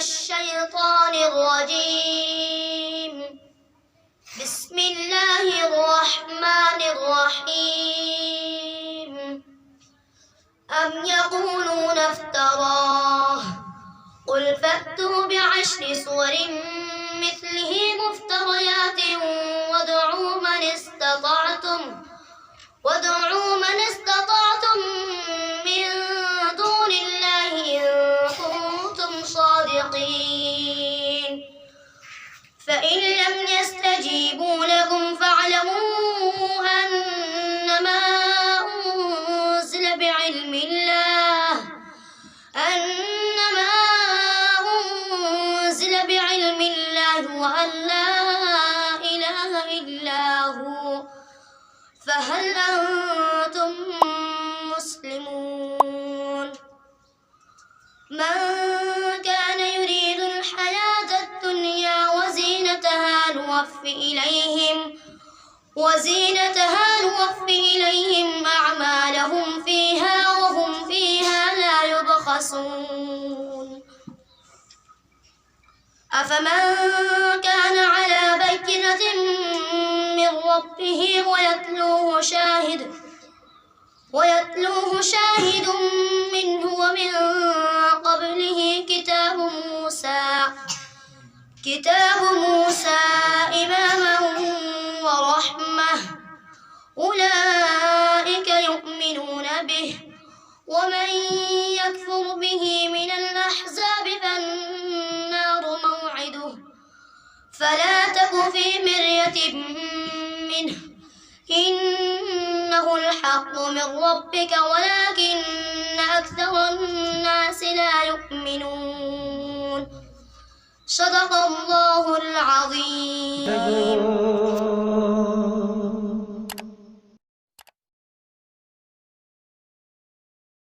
الشيطان الرجيم. بسم الله الرحمن الرحيم. أم يقولون افتراه قل فأتوا بعشر سور مثله مفتريات وادعوا من استطعتم من دون الله إن كنتم صادقين. فإن لم يستجيبوا لكم فاعلموا أنما أنزل بعلم الله وأن لا إله إلا هو فهل أنتم مسلمون؟ من كان يريد الحياة الدنيا وزينتها نوفي إليهم أعمالهم فيها وهم فيها لا يبخسون. أفمن كان على بينة من ربه ويتلوه شاهد منه ومن قبله كتاب موسى إماما ورحمة أولئك يؤمنون به ومن يكفر به من الأحزاب فالنار موعده فلا تك في مرية منه إنه الحق من ربك ولكن أكثر الناس لا يؤمنون. صدق الله العظيم.